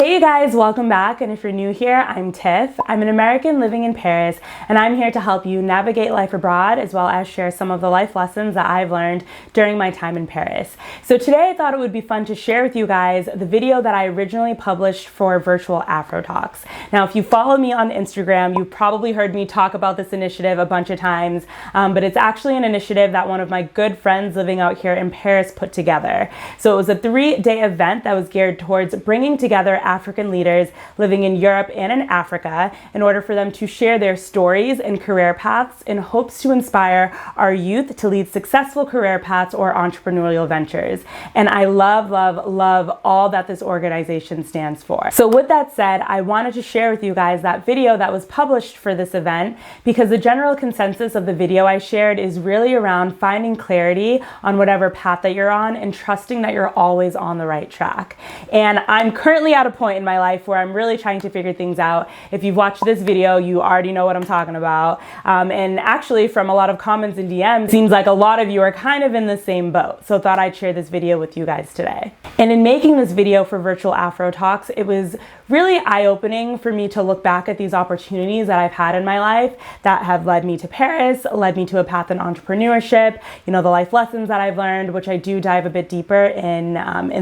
Hey you guys, welcome back, and if you're new here, I'm Tiff. I'm an American living in Paris, and I'm here to help you navigate life abroad as well as share some of the life lessons that I've learned during my time in Paris. So today I thought it would be fun to share with you guys the video that I originally published for Virtual Afro Talks. Now, if you follow me on Instagram, you probably heard me talk about this initiative a bunch of times, but it's actually an initiative that one of my good friends living out here in Paris put together. So it was a 3-day event that was geared towards bringing together African leaders living in Europe and in Africa in order for them to share their stories and career paths in hopes to inspire our youth to lead successful career paths or entrepreneurial ventures. And I love, love, love all that this organization stands for. So with that said, I wanted to share with you guys that video that was published for this event because the general consensus of the video I shared is really around finding clarity on whatever path that you're on and trusting that you're always on the right track. And I'm currently at a point in my life where I'm really trying to figure things out. If you've watched this video, you already know what I'm talking about. And actually from a lot of comments and DMs, it seems like a lot of you are kind of in the same boat. So thought I'd share this video with you guys today. And in making this video for Virtual Afro Talks, it was really eye-opening for me to look back at these opportunities that I've had in my life that have led me to Paris, led me to a path in entrepreneurship, the life lessons that I've learned, which I do dive a bit deeper in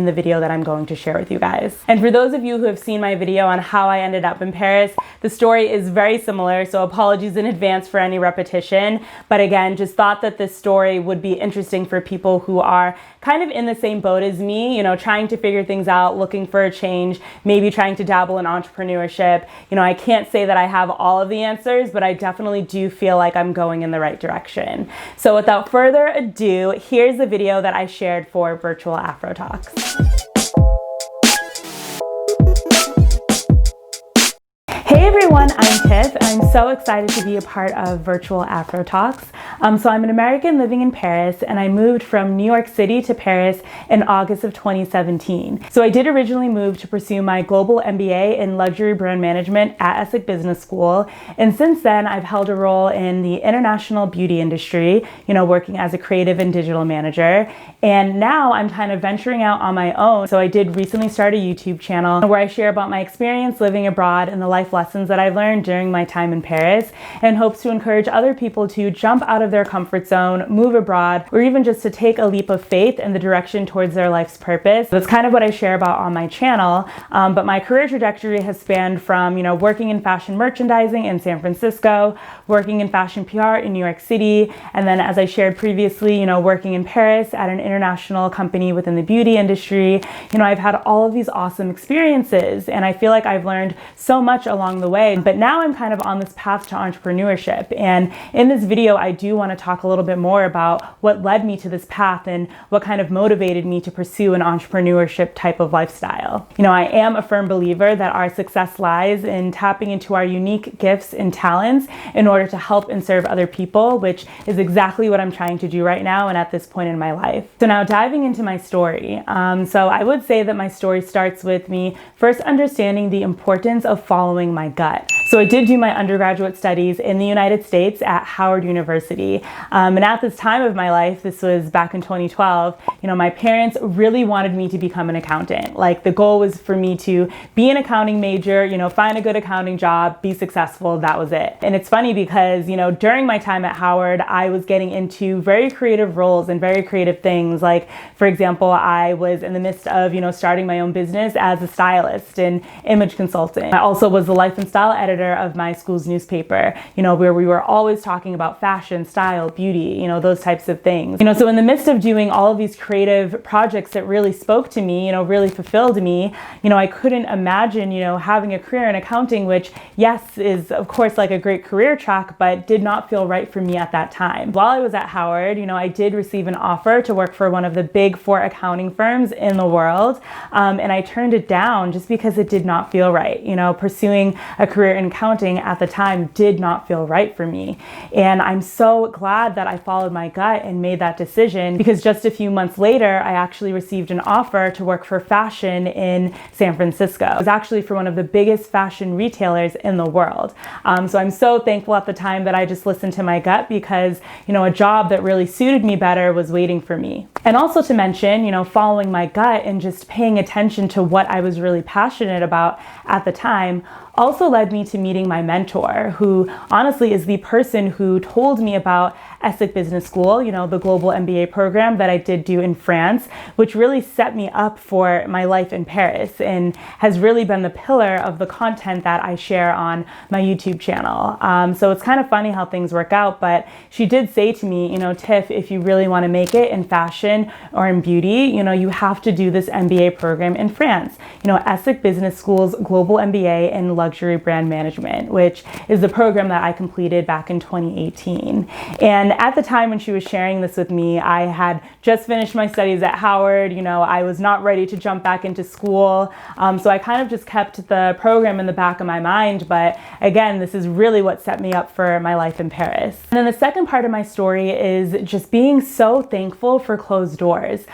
the video that I'm going to share with you guys. And for those of you who have seen my video on how I ended up in Paris, the story is very similar, so apologies in advance for any repetition. But again, just thought that this story would be interesting for people who are kind of in the same boat as me, trying to figure things out, looking for a change, maybe trying to dabble in entrepreneurship. I can't say that I have all of the answers, but I definitely do feel like I'm going in the right direction. So without further ado, here's the video that I shared for Virtual Afro Talks. Hey everyone, I'm Tiff, and I'm so excited to be a part of Virtual Afro Talks. So I'm an American living in Paris, and I moved from New York City to Paris in August of 2017. So I did originally move to pursue my global MBA in luxury brand management at Essex Business School, and since then I've held a role in the international beauty industry, working as a creative and digital manager. And now I'm kind of venturing out on my own. So I did recently start a YouTube channel where I share about my experience living abroad and the life lessons that I've learned during my time in Paris, and hopes to encourage other people to jump out of their comfort zone, move abroad, or even just to take a leap of faith in the direction towards their life's purpose. That's kind of what I share about on my channel. But my career trajectory has spanned from, working in fashion merchandising in San Francisco, working in fashion PR in New York City, and then as I shared previously, working in Paris at an international company within the beauty industry. I've had all of these awesome experiences, and I feel like I've learned so much along the way. But now I'm kind of on this path to entrepreneurship. And in this video, I do want to talk a little bit more about what led me to this path and what kind of motivated me to pursue an entrepreneurship type of lifestyle. I am a firm believer that our success lies in tapping into our unique gifts and talents in order to help and serve other people, which is exactly what I'm trying to do right now and at this point in my life. So now diving into my story. So I would say that my story starts with me first understanding the importance of following my gut. So I did do my undergraduate studies in the United States at Howard University. And at this time of my life, this was back in 2012, my parents really wanted me to become an accountant. Like the goal was for me to be an accounting major, find a good accounting job, be successful, that was it. And it's funny because, during my time at Howard, I was getting into very creative roles and very creative things. Like, for example, I was in the midst of, starting my own business as a stylist and image consultant. I also was the life and style editor of my school's newspaper, where we were always talking about fashion, style, beauty, those types of things. So in the midst of doing all of these creative projects that really spoke to me, really fulfilled me, I couldn't imagine, having a career in accounting, which yes, is of course like a great career track, but did not feel right for me at that time. While I was at Howard, I did receive an offer to work for one of the big 4 accounting firms in the world. And I turned it down just because it did not feel right. Pursuing a career in and counting at the time did not feel right for me. And I'm so glad that I followed my gut and made that decision, because just a few months later, I actually received an offer to work for fashion in San Francisco. It was actually for one of the biggest fashion retailers in the world. So I'm so thankful at the time that I just listened to my gut, because, a job that really suited me better was waiting for me. And also to mention, following my gut and just paying attention to what I was really passionate about at the time also led me to meeting my mentor, who honestly is the person who told me about ESSEC Business School, the global MBA program that I did do in France, which really set me up for my life in Paris and has really been the pillar of the content that I share on my YouTube channel. So it's kind of funny how things work out, but she did say to me, Tiff, if you really want to make it in fashion or in beauty, you have to do this MBA program in France. ESSEC Business School's global MBA in luxury brand management, which is the program that I completed back in 2018. And at the time when she was sharing this with me, I had just finished my studies at Howard. I was not ready to jump back into school. So I kind of just kept the program in the back of my mind. But again, this is really what set me up for my life in Paris. And then the second part of my story is just being so thankful for closed doors.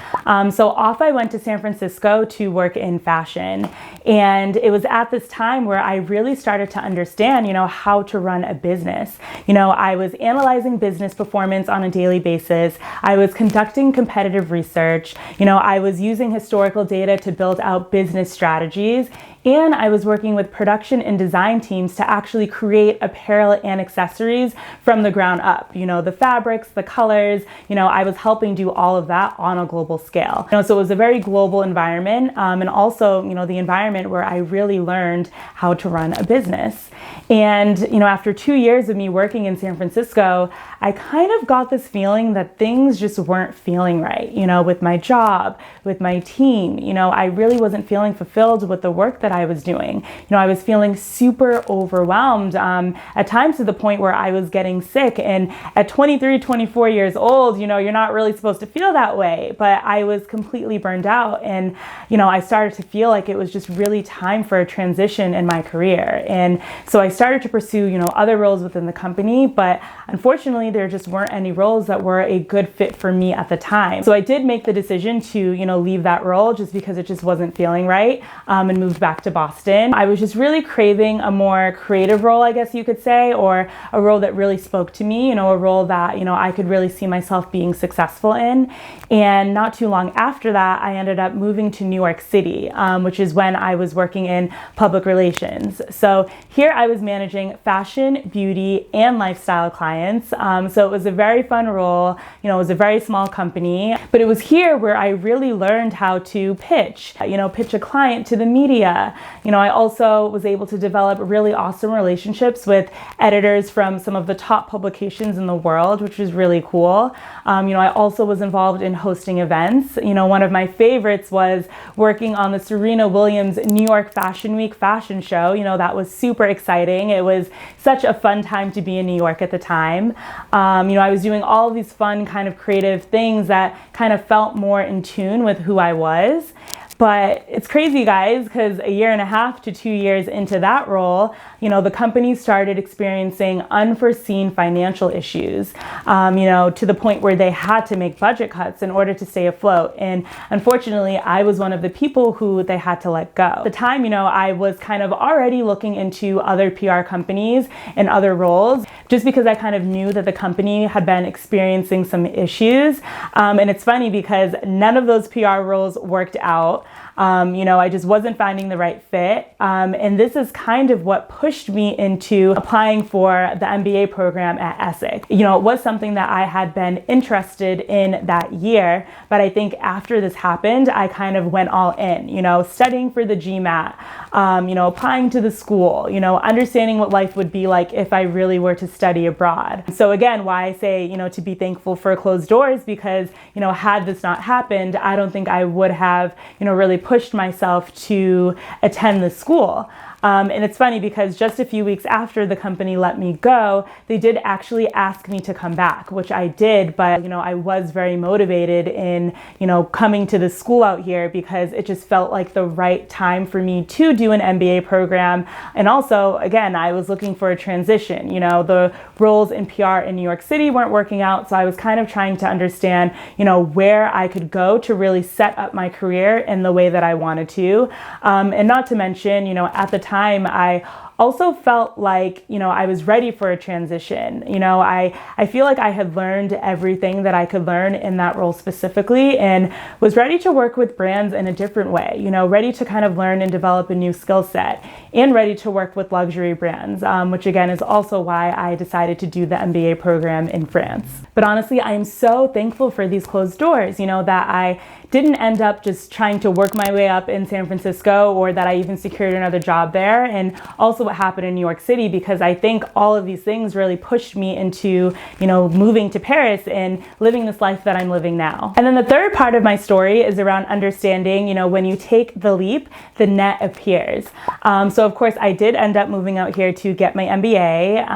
So off I went to San Francisco to work in fashion. And it was at this time where I really started to understand, how to run a business. I was analyzing business performance on a daily basis. I was conducting competitive research. I was using historical data to build out business strategies. And I was working with production and design teams to actually create apparel and accessories from the ground up. The fabrics, the colors, I was helping do all of that on a global scale. So it was a very global environment, and also, the environment where I really learned how to run a business. And, after 2 years of me working in San Francisco, I kind of got this feeling that things just weren't feeling right, with my job, with my team. I really wasn't feeling fulfilled with the work that I was doing. I was feeling super overwhelmed, at times to the point where I was getting sick. And at 23, 24 years old, you're not really supposed to feel that way, but I was completely burned out. And, I started to feel like it was just really time for a transition in my career. And so I started to pursue, other roles within the company, but unfortunately, there just weren't any roles that were a good fit for me at the time. So I did make the decision to, leave that role just because it just wasn't feeling right, and moved back to Boston. I was just really craving a more creative role, I guess you could say, or a role that really spoke to me, a role that, I could really see myself being successful in. And not too long after that, I ended up moving to New York City, which is when I was working in public relations. So here I was managing fashion, beauty, and lifestyle clients. So it was a very fun role. It was a very small company, but it was here where I really learned how to pitch a client to the media. I also was able to develop really awesome relationships with editors from some of the top publications in the world, which was really cool. I also was involved in hosting events. One of my favorites was working on the Serena Williams New York Fashion Week fashion show. That was super exciting. It was such a fun time to be in New York at the time. I was doing all of these fun kind of creative things that kind of felt more in tune with who I was. But it's crazy, guys, because a year and a half to 2 years into that role, the company started experiencing unforeseen financial issues, to the point where they had to make budget cuts in order to stay afloat. And unfortunately, I was one of the people who they had to let go. At the time, I was kind of already looking into other PR companies and other roles, just because I kind of knew that the company had been experiencing some issues. And it's funny because none of those PR roles worked out. I just wasn't finding the right fit. And this is kind of what pushed me into applying for the MBA program at ESSEC. It was something that I had been interested in that year, but I think after this happened, I kind of went all in, studying for the GMAT, applying to the school, understanding what life would be like if I really were to study abroad. So again, why I say, to be thankful for closed doors, because, had this not happened, I don't think I would have, really pushed myself to attend the school. And it's funny because just a few weeks after the company let me go, they did actually ask me to come back, which I did. But, I was very motivated in, coming to the school out here because it just felt like the right time for me to do an MBA program. And also, again, I was looking for a transition. The roles in PR in New York City weren't working out. So I was kind of trying to understand, where I could go to really set up my career in the way that I wanted to. And not to mention, at the time, I also felt like, I was ready for a transition. I feel like I had learned everything that I could learn in that role specifically and was ready to work with brands in a different way, ready to kind of learn and develop a new skill set and ready to work with luxury brands, which again is also why I decided to do the MBA program in France. But honestly, I am so thankful for these closed doors, that I didn't end up just trying to work my way up in San Francisco or that I even secured another job there. And also what happened in New York City, because I think all of these things really pushed me into, moving to Paris and living this life that I'm living now. And then the third part of my story is around understanding, when you take the leap, the net appears. So of course I did end up moving out here to get my MBA.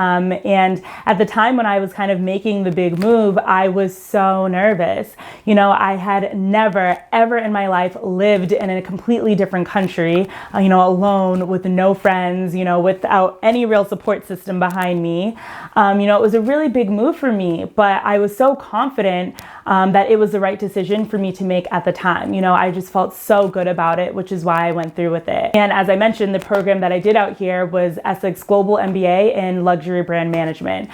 And at the time when I was kind of making the big move, I was so nervous. I had never ever in my life lived in a completely different country, alone with no friends, without any real support system behind me. It was a really big move for me, but I was so confident that it was the right decision for me to make at the time. I just felt so good about it, which is why I went through with it. And as I mentioned, the program that I did out here was Essex Global MBA in Luxury Brand Management.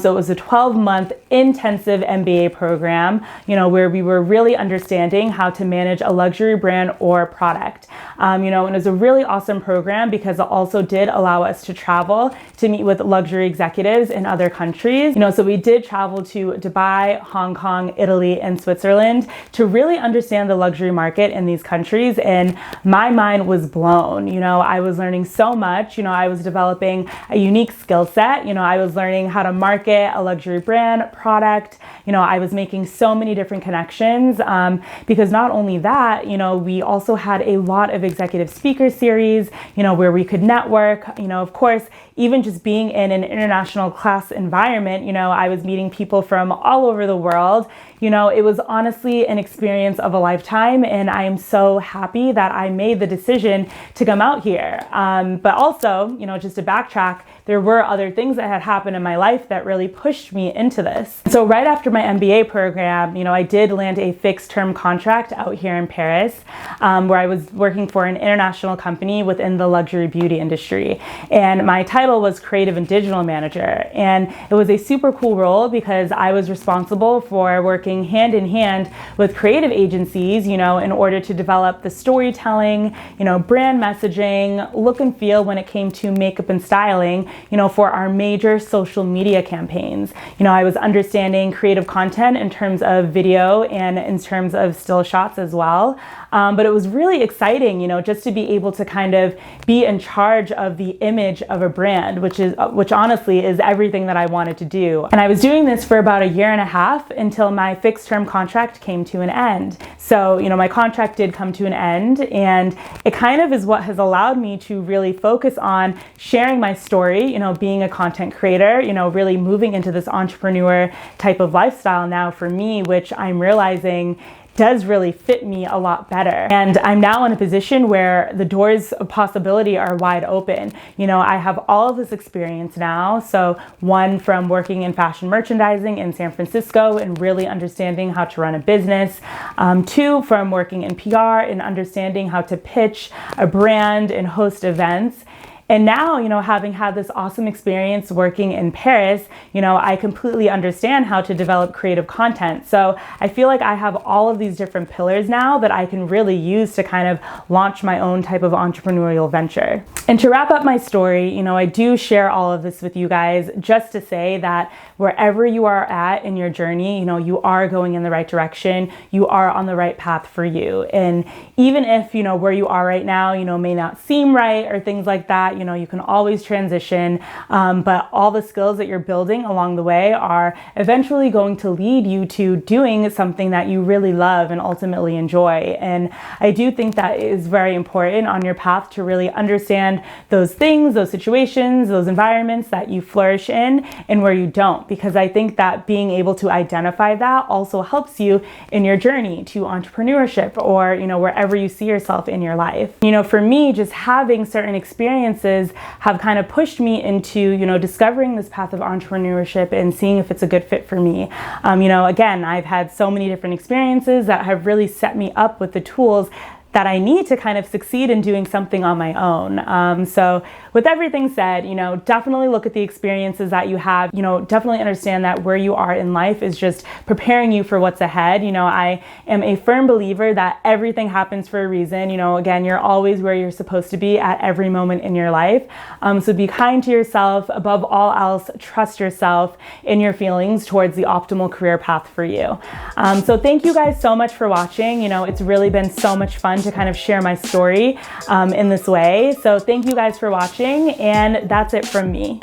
So it was a 12-month intensive MBA program, where we were really understanding how to manage a luxury brand or product. And it was a really awesome program because it also did allow us to travel to meet with luxury executives in other countries. So we did travel to Dubai, Hong Kong, Italy, and Switzerland to really understand the luxury market in these countries. And my mind was blown. I was learning so much. I was developing a unique skill set. I was learning how to market a luxury brand, product. I was making so many different connections because not only that, we also had a lot of executive speaker series, where we could network, of course, even just being in an international class environment, I was meeting people from all over the world. It was honestly an experience of a lifetime, and I am so happy that I made the decision to come out here. But also, just to backtrack, there were other things that had happened in my life that really pushed me into this. So right after my MBA program, I did land a fixed term contract out here in Paris, where I was working for an international company within the luxury beauty industry. And my title was creative and digital manager. And it was a super cool role because I was responsible for working hand in hand with creative agencies, in order to develop the storytelling, brand messaging, look and feel when it came to makeup and styling, for our major social media campaigns. I was understanding creative content in terms of video and in terms of still shots as well. But it was really exciting, just to be able to kind of be in charge of the image of a brand, which honestly is everything that I wanted to do. And I was doing this for about a year and a half until my fixed term contract came to an end. So, my contract did come to an end, and it kind of is what has allowed me to really focus on sharing my story, being a content creator, really moving into this entrepreneur type of lifestyle now for me, which I'm realizing does really fit me a lot better. And I'm now in a position where the doors of possibility are wide open. I have all of this experience now. So one, from working in fashion merchandising in San Francisco and really understanding how to run a business. Two, from working in PR and understanding how to pitch a brand and host events. And now, having had this awesome experience working in Paris, I completely understand how to develop creative content. So I feel like I have all of these different pillars now that I can really use to kind of launch my own type of entrepreneurial venture. And to wrap up my story, I do share all of this with you guys just to say that wherever you are at in your journey, you are going in the right direction. You are on the right path for you. And even if, where you are right now, may not seem right or things like that, that, you can always transition, but all the skills that you're building along the way are eventually going to lead you to doing something that you really love and ultimately enjoy. And I do think that is very important on your path to really understand those things, those situations, those environments that you flourish in and where you don't, because I think that being able to identify that also helps you in your journey to entrepreneurship or, wherever you see yourself in your life. For me, just having certain experiences have kind of pushed me into, discovering this path of entrepreneurship and seeing if it's a good fit for me. Again, I've had so many different experiences that have really set me up with the tools that I need to kind of succeed in doing something on my own. So with everything said, definitely look at the experiences that you have, definitely understand that where you are in life is just preparing you for what's ahead. I am a firm believer that everything happens for a reason. Again, you're always where you're supposed to be at every moment in your life. So be kind to yourself. Above all else, trust yourself in your feelings towards the optimal career path for you. So thank you guys so much for watching. It's really been so much fun to kind of share my story in this way. So thank you guys for watching, and that's it from me.